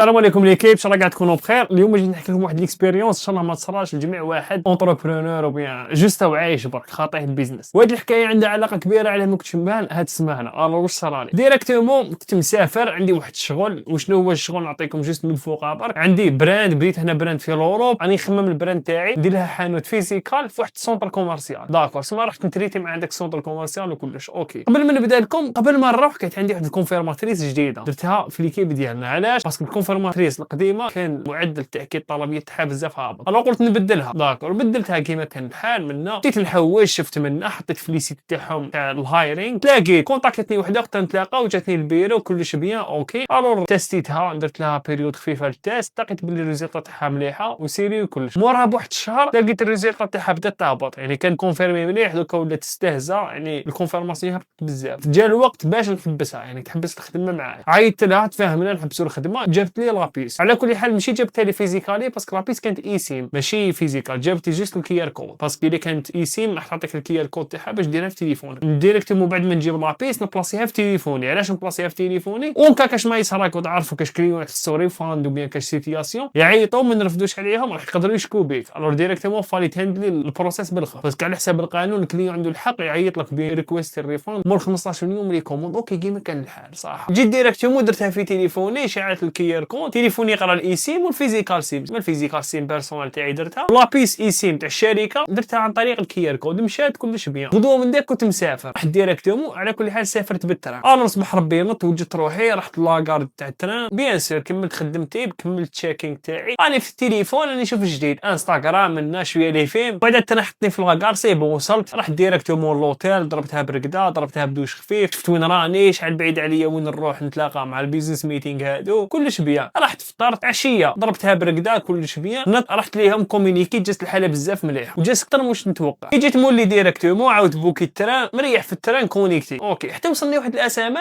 السلام عليكم ليكيب، ان شاء الله قاعد تكونوا بخير. اليوم جيت نحكي لكم واحد الاكسبيريونس ان شاء الله ما تصراش لجميع واحد اونتربرونور وبيان جوست عايش برك خاطيه البيزنس. وهاد الحكايه عندها علاقه كبيره على ما كنتش مبان هاد السمانه. الو واش صرالي ديريكتومون كنت مسافر، عندي واحد الشغل. وشنو هو الشغل؟ نعطيكم جوست من الفوق برك. عندي براند، بديت هنا براند في اوروب، راني نخمم البراند تاعي ندير لها حانوت فيزيكال في واحد السونتر كوميرسيال. داكور سما رحت نتريتي مع عندك سونتر كوميرسيال وكلش اوكي. قبل ما نبدا لكم، قبل ما نروح كانت عندي واحد الكونفيرماتريس جديده درتها في ليكيب ديالنا. علاش؟ باسكو الكونفيرماتريس القديمه كان معدل التاكيد الطلبيه تاعها بزاف هابط. انا قلت نبدلها. داكور بدلتها كيما كان الحال. منا بديت نحوش، شفت منا، حطيت في ليسيت تاعهم تاع الهايرينغ، تلاقيت كونتاكتني وحده اخت نتلاقاو، جاتني البيرو كلش بيان اوكي. الور تيستيتها، درت لها بيريود خفيفه للتيست، لقيت بلي الريزلت تاعها مليحه وسيري وكلش. موراها بواحد الشهر لقيت الريزلت تاعها بدات تهبط، يعني كان كونفيرمي مليح دوكا ولات تستهزا، يعني الكونفيرماسيون هبطت بزاف. جا الوقت باش نحبسها، يعني تحبس الخدمه معايا. عيطت لها تفاهمنا نحبسوا الخدمه، جابت لي لابيس. على كل حال ماشي جابتها لي فيزيكالي باسكو لابيس كانت اي سيم ماشي فيزيكال، جابت لي جوست الكيار كود باسكو الا كانت اي سيم راح تعطيك الكيار كود تاعها باش ديرها في تليفونك ديريكتومون. بعد ما نجيب لابيس نبلاصيها في تليفوني. علاش نبلاصيها في تليفوني؟ وكا كاش ما يصراك وتعرفوا كاش كليون يحسوا ريفاند وبيان كاش سيتياسيون يعيطوا ما نرفدوش عليهم راح يقدروا يشكوا بيك. الور ديريكتومون فالي تهندلي البروسيس بالخف باسكو على حساب القانون الكليون عنده الحق يعيط لك بريكويست الريفاند مور 15 يوم لي كوموند اوكي كيما كان الحال صح. جيت ديريكتومون درتها في تليفوني، شعلت الكيار كود، تليفوني يقرا الاي سيم والفيزيكال سيم. ما الفيزيكال سيم بيرسونال تاعي درتها، لابيس اي سيم تاع الشركه درتها عن طريق الكيار كود. مشات كلش بيان. غدوه من داك كنت مسافر، رحت ديريكتومون. على كل حال سافرت بالتران. انا نصبح ربي نط وجدت روحي رحت لاكارد تاع التران بيان سير، كملت خدمتي، كملت تشيكينغ تاعي. راني في التليفون راني نشوف جديد انستغرام منا شويه لي فيلم. بعد التران حطني في لاكار سي بون وصلت. رحت ديريكتومون لوتيل، ضربتها برقده، ضربتها بدوش خفيف، شفت وين راني، شحال بعيد عليا وين نروح نتلاقى مع البيزنس ميتينغ هادو كلش بيان. رحت فطرت عشيه، ضربتها برقده كلش بيان. رحت ليهم كومونيكي، جات الحاله بزاف مليح وجات اكثر واش نتوقع. كي جيت مولي ديريكتومون عاود بوكي التران، مريح في التران كونيكتي اوكي. حتى وصلني واحد اس ام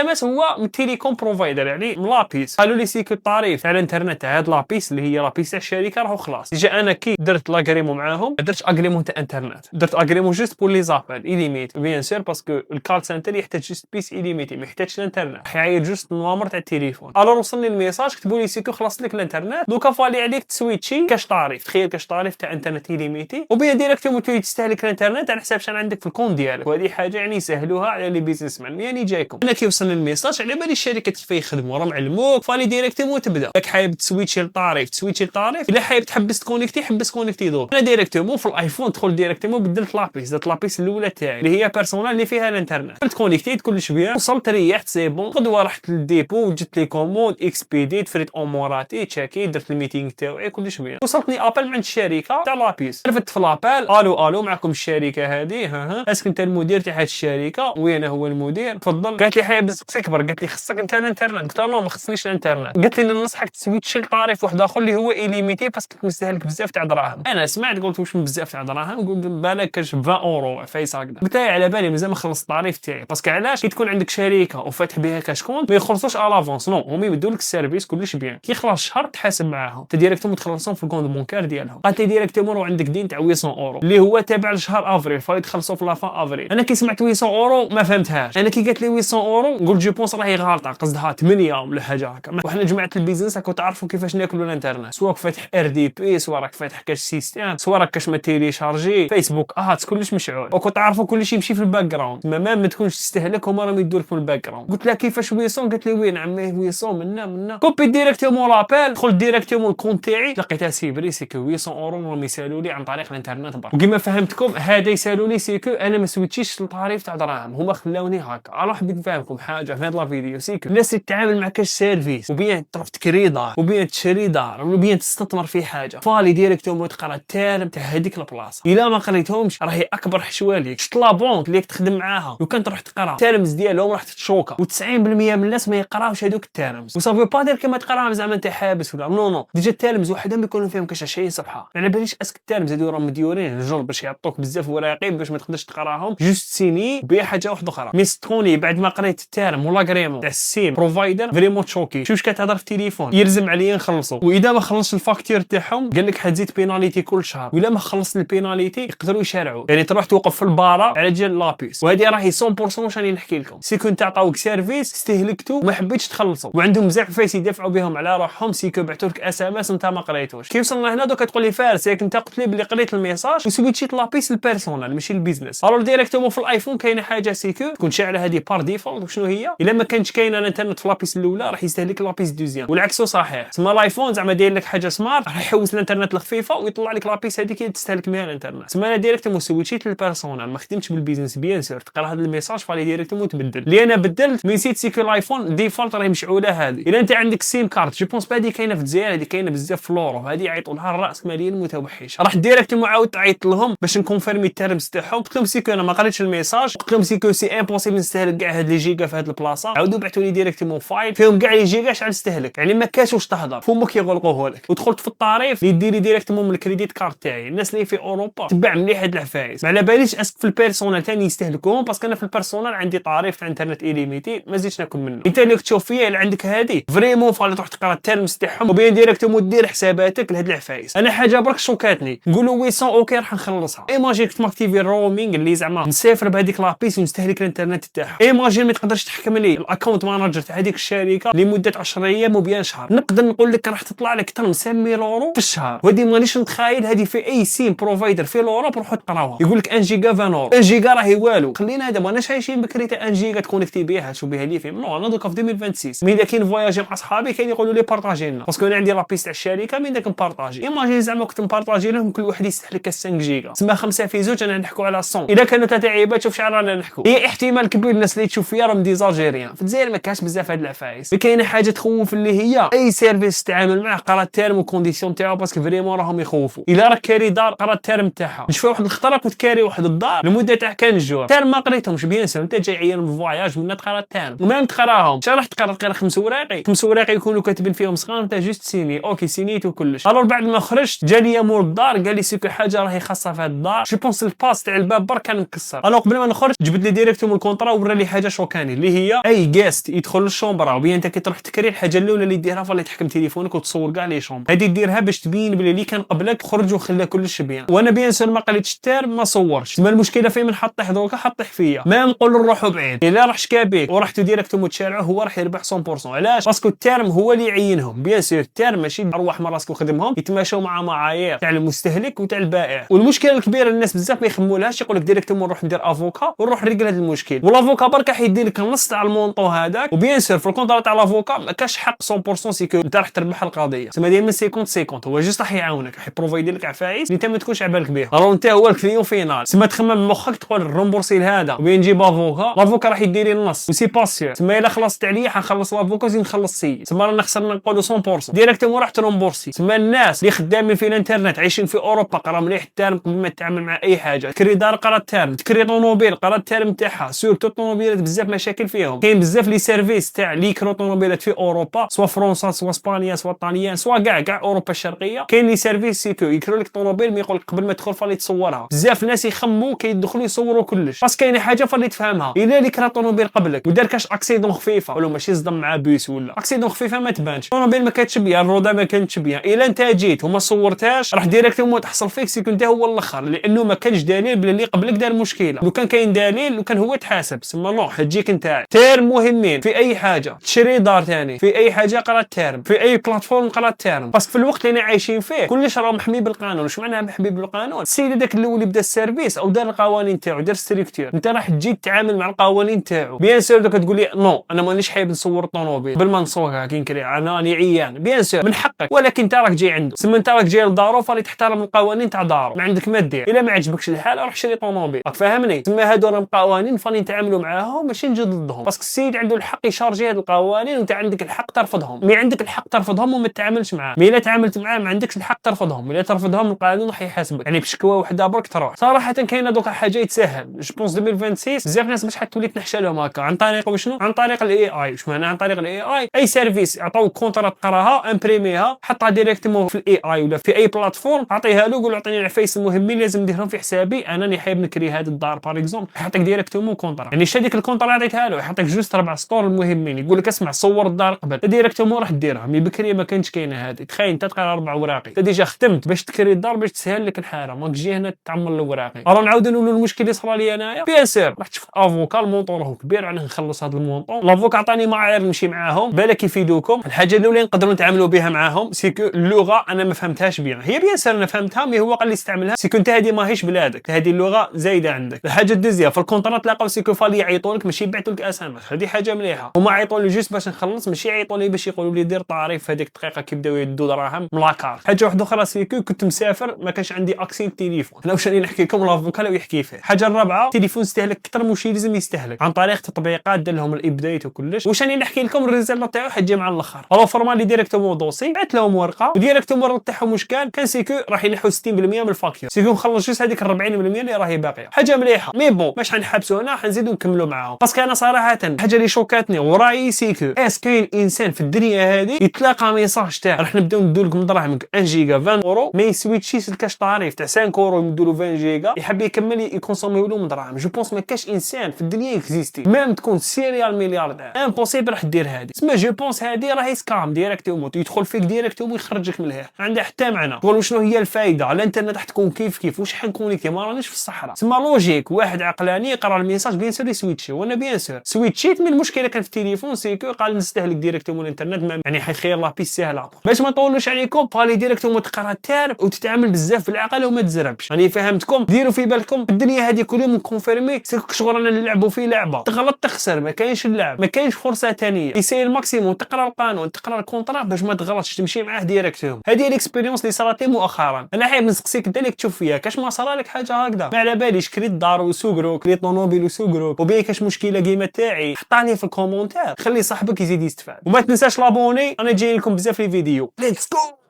اس هو من تيليكوم بروفايدر، يعني من لابيس. قالوا لي سيكو الطريف تاع الانترنت تاع هاد لابيس اللي هي لابيس تاع الشركه راهو خلاص. ديجا انا كي درت لاغريمون معاهم درت اغريمون تاع انترنت، درت اغريمون جوست بور لي زابال ايليميت بيان سير باسكو الكال سنتر يحتاج جوست بيس ايليميتي، ما يحتاجش الانترنت، حيعيط جوست النوامر تاع التليفون. الو وصلني الميساج كتبوا لي سيكو خلاص لك الانترنت، دوكا فالي عليك تسويتشي كاش طاريف. تخيل كاش طاريف تاع انترنت ايليميتي وبيان ديريكتومون تستهلك الانترنت على حساب شحال عندك في الكون ديالك. وهذه حاجه يعني يسهلوها على لي بيزنس مان. يعني جايكم انا كي وصلني الميساج على بالي الشركه كيف يخدموا راهم علموك، فالي ديريكتومون تبدا راك حايب تسويتشي لطاريف تسويتشي لطاريف، الا حايب تحبس تكونيكتي حبس كونيكتي دوك. انا ديريكتومون في الايفون دخل ديريكتومون بدلت لابيس، درت لابيس الاولى تاعي اللي هي بيرسونال اللي فيها الانترنت. درت كونيكتيت كلش بيان، وصلت ريحت سي بون. غدوه رحت للديبو وجدت لي كوموند اكسبيديت فريت اموراتي تشاكي، درت الميتينغ تاعي كلش بيان. وصلتني ابل من الشركه تاع لابيس، رفدت في لابال الو معكم الشركه هذه ها اسك انت المدير تاع هذه الشركه؟ وين هو المدير؟ تفضل. قالت لي حايب تكبر، قالت لي خصك انت الانترنت. قلت لها ما خصنيش الانترنت. قالت لي ننصحك تسويتش لطريف واحد اخر اللي هو ايليميتي باسكو مستهلك بزاف تاع دراهم. انا سمعت قلت واش من بزاف تاع دراهم؟ قلت بالك كاش 20 اورو فايس هكذا. قلت لها على بالي مازال ما خلصت الطريف تاعي باسكو علاش كي تكون عندك شركه وفاتح بها كاش كونت ما يخلصوش الافونس، نو هما يبدوا لك السيرفيس كلش بيان. كي خلاص شهر تحاسب معاهم انت ديريكتومون تخلصهم في الكونت بونكار ديالهم. قالت لي ديريكتومون راه عندك دين تاع 800 اورو اللي هو تابع لشهر افريل، فاي تخلصوا في لافان افريل. انا كي سمعت 800 اورو ما فهمتهاش. انا كي قالت لي 800 اورو قلت جو بونس راهي غالطه، قصدها 8 ولا حاجه هكا. وحنا جماعه البيزنس راكم تعرفوا كيفاش ناكلوا الانترنت، سواء فاتح ار دي بي، سواء راك فاتح كاش سيستم، سواء راك كاش ما تيليشارجي فيسبوك كلش مشعول، وكو تعرفوا كلشي يمشي في الباك جراوند. ما تكونش تستهلك هما راهم يدوا لك في الباك جراوند. قلت لها كيفاش 800؟ قالت لي وين عمي 800 منا كوبي ديريكتومون لابيل، دخل ديريكتومون الكونت تاعي لقيتها سيبري سيكو 800 اورو راهم يسالوا لي عن طريق الانترنت برك. وكما فهمتكم هذا يسالوا لي سيكو انا ما سويتشيش الطريف تاع دراهم، هما خلاوني هكا. اروح حبيت نفهمكم حاجه في هذا الفيديو سيكو الناس اللي تتعامل مع كاش سيرفيس وبيان تروح تكري دار وبيان تشري دار وبيان تستثمر في حاجه، فالي ديريكتومون تقرا التالم تاع هذيك البلاصه. الا ما قريتهمش راهي اكبر حشوه ليك. شفت لابونك اللي تخدم معاها لو كان تروح تقرا التالمز ديالهم راح تتشوكا، و90% من الناس ما يقراوش هذوك التالمز. وصافي با دير كما تقراهم زعما انت حابس ولا نو ديجا التالمز وحدهم يكونوا فيهم كاش 20 صفحه. على باليش اسك التالمز هذو راهم مديورين للجون باش يعطوك بزاف وراقين باش ما تقدرش تقراهم، جوست سيني بيا حاجه واحده اخرى. ميستروني بعد ما قريت التالم ولا غريمون تاع السيم بروفايدر فريمون تشوكي. شوف كتهضر في التليفون يلزم عليا نخلصوا، واذا ما خلصش الفاكتور تاعهم قال لك حتزيد بيناليتي كل شهر، ولا ما خلص البيناليتي يقدروا يشرعوا، يعني تروح توقف في البارا على جال لابيس. وهذه راهي 100% واش راني نحكي لكم. سي كنت تعطاوك سيرفيس استهلكتو ما حبيتش تخلصوا، وعندهم بزاف فايسيده ينفعوا بهم على روحهم سيكو بعثوا لك اس ام اس انت ما قريتوش. كي وصلنا هنا دوك تقول لي فارس ياك انت قلت لي بلي قريت الميساج وسويتشيت لابيس البيرسونال ماشي البيزنس. الو ديريكتومون في الايفون كاينه حاجه سيكو تكون شاعله هذه بار ديفولت. شنو هي؟ الا ما كانتش كاينه الانترنت في لابيس الاولى راح يستهلك لابيس دوزيام والعكس صحيح. تسمى الايفون زعما داير لك حاجه سمارت راح يحوس الانترنت الخفيفه ويطلع لك لابيس هذيك اللي تستهلك بها الانترنت. تسمى انا ديريكتومون سويتشيت للبيرسونال ما خدمتش بالبيزنس. بيان سور تقرا هذا الميساج فالي ديريكتومون تبدل اللي انا بدلت من سيت سيكو الايفون ديفولت راهي مشعوله هذه. الا انت عندك سيم كارت جو بونس با هذه كاينه في الجزائر هذه كاينه بزاف في لورو هذه يعيطوا لها الراس ماليه المتوحش. راح ديريكتومون عاود تعيط لهم باش نكونفيرمي التيرمز تاعهم. قلت لهم سيكو انا ما قريتش الميساج. قلت لهم سيكو سي امبوسيبل نستهلك كاع هاد لي جيجا في هاد البلاصه. عاودوا بعثوا لي ديريكتومون فايل فيهم كاع لي جيجا شحال استهلك يعني ما كاش واش تهضر فمك كيغلقوه لك. ودخلت في الطريف اللي ديري ديريكتومون من الكريديت كارت تاعي. الناس اللي في اوروبا تبع مليح هاد العفايس ما على باليش اسك في البيرسونال ثاني يستهلكوهم باسكو انا في البيرسونال عندي طريف تاع انترنت ايليميتي ما زيدش ناكل منه. انت اللي تشوف فيا اللي عندك هذه فريمون فالي تروح تقرا التيرمز تاعهم وبين ديريكتومون دير حساباتك لهاد العفايس. انا حاجه برك شوكاتني نقولوا 800 اوكي راح نخلصها. ايماجين كنت ماكتيفي الرومينغ اللي زعما نسافر بهذيك لابيس ونستهلك الانترنت تاعها. ايماجين ما تقدرش تحكم لي الاكونت مانجر تاع هذيك الشركه لمده 10 ايام وبيان شهر. نقدر نقول لك راح تطلع لك اكثر من 500 يورو في الشهر وهذه مانيش نتخيل هذه في اي سيم بروفايدر في الاوروب روحوا تقراوها. يقول لك 1 جيجا 20 يورو. 1 جيجا راهي والو. خلينا هذا ماناش عايشين بكري تاع 1 جيجا تكونيكتي بها شو بها لي فيلم نو. انا دوكا في 2026 مي اذا كاين فواياجي مع صحابي كاين يقولوا لي بارطاجي لنا باسكو انا عندي لابيس تاع الشركه مي داك نبارطاجي. ايماجين زعما كنت نبارطاجي لهم كل واحد يستهلك 5 جيجا تسمى 5 في 2 انا نحكوا على 100. اذا كانوا 3 عيبات شوف شحال رانا نحكوا. هي احتمال كبير الناس اللي تشوف فيا راهم ديزاجيريان. في الجزائر ما كاش بزاف هاد العفايس. كاينه حاجه تخوف اللي هي اي سيرفيس تتعامل معاه قرا التيرم وكونديسيون تاعو باسكو فريمون راهم يخوفوا. الا راك كاري دار قرا التيرم تاعها. نشوف واحد الخطره كنت كاري واحد الدار لمده تاع كان جور تيرم ما قريتهمش بيان سور. انت جاي عيان بالفواياج من تقرا التيرم وما تقراهم شنو راح تقرا 5 وراقي 5 وراقي يكونوا كاتبين فيهم صغار انت جوست سيني اوكي سينيت وكلش. الو بعد ما خرجت جالي مول الدار قال لي سيكو حاجه راهي خاصه في هاد الدار جو بونس الباس تاع الباب برك كان مكسر. الو قبل ما نخرج جبت لي ديريكتومون الكونطرا ورا لي حاجه شوكاني اللي هي اي جيست يدخل للشومبرا وبيان انت كي تروح تكري الحاجه الاولى اللي ديرها فاللي تحكم تليفونك وتصور كاع لي شومبر. هذه ديرها باش تبين بلي اللي كان قبلك خرج وخلى كلش بيان. وانا بيان سور ما قريتش التيرم ما صورش. ما المشكله فين من حطيه دوكا حطيه فيا ما نقول نروحوا بعيد. الا راح شكابيك ورحتوا ديريكتومون تشارعوه هو راح يربح 100%. علاش؟ باسكو التيرم هو اللي يعينهم. بيان سور التيرم ماشي ارواح من راسك وخدمهم يتماشوا مع معايير تاع المستهلك وتاع البائع. والمشكله الكبيره الناس بزاف ما يخمولهاش يقول لك ديريكتومون نروح ندير افوكا ونروح نريقل هذا المشكل. والافوكا برك راح يدير لك النص تاع المونطو هذاك. وبيان سور في الكونطرا تاع الافوكا ما كاش حق 100% سيكو انت راح تربح القضيه. تسمى ديما 50 هو جوست راح يعاونك راح يبروفايدي لك عفايس انت ما تكونش على بالك بها. راه انت هو الكليون فينال. تسمى تخمم مخك تقول رومبورسي لهذا وبين نجيب افوكا الافوكا راح يدير لي النص وسي باسيور. تسمى الا خلصت عليا حنخلص الافوكا زين نخلص سي. تسمى رانا خسرنا نقولوا 100% ديريكتومون راح ترومبورسي. تسمى الناس اللي خدامين في الانترنت عايشين في اوروبا قرا مليح التيرم قبل ما تتعامل مع اي حاجه. تكري دار قرا التيرم تكري طوموبيل قرا التيرم تاعها سورتو الطوموبيلات بزاف مشاكل فيهم. كاين بزاف لي سيرفيس تاع ليكرو طوموبيلات في اوروبا سوا فرنسا سوا اسبانيا سوا طاليان سوا كاع اوروبا الشرقيه. كاين لي سيرفيس سيكو يكرو لك طوموبيل ما يقول لك قبل ما تدخل فالي تصورها. بزاف الناس يخموا كيدخلوا يصوروا كلش باسكو كاين حاجه فالي تفهمها. الا اللي كرا طوموبيل قبلك ودار كاش اكسيدون خفيفه ولا ماشي صدم مع بيس ولا اكسيدون خفيفه ما تبانش طوموبيل ما كانتش بيان الرودا ما كانتش بيان. الا انت جيت وما صورتهاش راح ديريكتومون تحصل فيك سيكو انت هو الاخر لانه ما كانش دليل بلي اللي قبلك دار مشكله. لو كان كاين دليل لو كان هو تحاسب سما نو حتجيك انت. تيرم مهمين في اي حاجه. تشري دار ثاني في اي حاجه قرا التيرم في اي بلاتفورم قرا التيرم باسكو في الوقت اللي عايشين فيه كلش راه محمي بالقانون. واش معناها محمي بالقانون؟ السيد هذاك الاول اللي بدا السيرفيس او دار القوانين تاعو دار ستركتور انت راح تجي تتعامل مع القوانين تاعو. بيان سور دوك تقول لي نو انا مانيش حايب نصور الطوموبيل قبل ما نصورها كي نكري انا عيان. بيان سور من حقك ولكن انت راك جاي عنده سما انت راك جاي لدارو فالي تحترم القوانين تاع دارو. ما عندك ما دير الا ما عجبكش الحال روح شري طوموبيل راك فاهمني. تما هادو راهم قوانين فالي نتعاملوا معاهم ماشي نجي ضدهم باسكو السيد عنده الحق يشارجي هاد القوانين وانت عندك الحق ترفضهم. مي عندك الحق ترفضهم وما تتعاملش معاهم. مي الا تعاملت معاه ما عندكش الحق ترفضهم. الا ترفضهم القانون راح يحاسبك يعني بشكوى وحده برك تروح. صراحه كاينه دوكا حاجه يتسهل جو بونس 2026 بزاف ناس باش حتولي تنحشى لهم هكا عن طريق وشنو عن طريق الاي اي. واش معناها عن طريق الاي اي؟ اي سيرفيس يعطوك كونترا تقراها امبريميها حطها ديريكتومون في الاي اي ولا في اي بلاتفورم اعطيها له قول اعطيني العفايس المهمين لازم نديرهم في حسابي انا اللي حايب نكري هذه الدار باغ اكزومبل يعطيك ديريكتومون كونترا يعني شاديك الكونترا عطيتها له يعطيك جوست 4 سطور المهمين يقول لك اسمع صور الدار قبل ديريكتومون راح ديرها. مي بكري ما كانتش كاينه هذه. تخيل انت تقرا 4 وراقي انت ديجا خدمت باش تكري الدار باش تسهل لك الحاله ماك تجي هنا تعمر الوراقي. راه نعاودو نقولوا المشكل اللي صرا لي انايا بيان سور راح تشوف افوكا المونطون راهو كبير علاه نخلص هذا المونطون. لافوكا عطاني معايير نمشي معاهم بالك في يفيدوكم. الحاجه الاولى نقدروا نتعاملوا بها معاهم سيكو اللغه انا ما فهمتهاش بيان، هي بيان سير انا فهمتها مي هو قال لي استعملها سيكو انت هذه ماهيش بلادك، هذه اللغه زايده عندك. الحاجه الدوزيام في الكونطرات تلاقاو سيكو فالي يعيطوا لك ماشي يبعثوا لك اس ام اس، هذه حاجه مليحه. هما عيطوا لي جوست باش نخلص ماشي يعيطوا لي باش يقولوا لي دير طريف في هذيك الدقيقه كيبداو يدوا دراهم من لاكارت. حاجه واحده اخرى سيكو كنت مسافر ما كانش عندي اكسي التليفون، انا واش راني نحكي لكم لافوكا ويحكي فيه. الحاجه الرابعه التليفون استهلك اكثر من شي لازم يستهلك عن طريق تطبيقات دار لهم الابديت وكلش. واش راني نحكي لكم الريزلت تاعو حتجي مع الاخر. الو فورمالي ديريكتومون دوسي بعث لهم ورقه وديريكتومون تاعهم واش كان سيكو راح ينحوا 60% من الفاكتور، سيكو نخلص جوست هذيك 40% اللي راهي باقيه. حاجه مليحه مي بون باش حنحبسوا هنا حنزيدوا نكملوا معاهم. باسكو انا صراحه الحاجه اللي شوكاتني وراي سيكو كاين انسان في الدنيا هذه يتلاقى ميساج تاع راح نبداو ندوا لكم دراهمك 1 جيجا 20 اورو ما يسويتشيش الكاش طريف تاع 5 اورو يمدوا له 20 جيجا يحب يكمل يكونسوميو له من دراهم. جو بونس ما كاش انسان في الدنيا اكزيستي ميم تكون سيريال ملياردير امبوسيبل راح دير هذه. اسمع جو بونس هذه راهي سكام ديريكتومون يدخل فيك ديريكتومون يخرجك من لهيه، عندها حتى معنى. تقول شنو هي الفائده على الانترنت راح تكون كيف واش حنكونيكتي ما رانيش في الصحراء. تسمى لوجيك واحد عقلاني يقرا الميساج بيان سور يسويتشي وانا بيان سور سويتشيت من المشكله كان في التليفون سيكو قال نستهلك ديريكتومون الانترنت يعني حيخير لا بيس سهله باش ما نطولوش عليكم. بالي ديريكتومون تقرا تار وتتعامل بزاف بالعقل وما تزربش. راني فهمتكم ديروا في بالكم الدنيا هذه كل يوم كونفيرمي سيكو شغل رانا نلعبوا في لعبه تغلط تخسر ما كاينش اللعب ما كاينش فرصه ثانيه. يسير الماكسيموم تقرا القانون تقرا الكونطرا باش ما تغلطش تمشي معاه ديريكتوم. هذه الاكسبيريونس اللي صارت لي مؤخرا. انا حاب نسقسيك انت اللي تشوف فيها كاش ما صرا لك حاجه هكذا ما على باليش كريت دار وسوقروك كريت طوموبيل وسوقروك وبين كاش مشكله كيما تاعي حطها في الكومونتير خلي صاحبك يزيد يستفاد. وما تنساش لابوني انا جاي لكم بزاف لي فيديو. ليتس جو.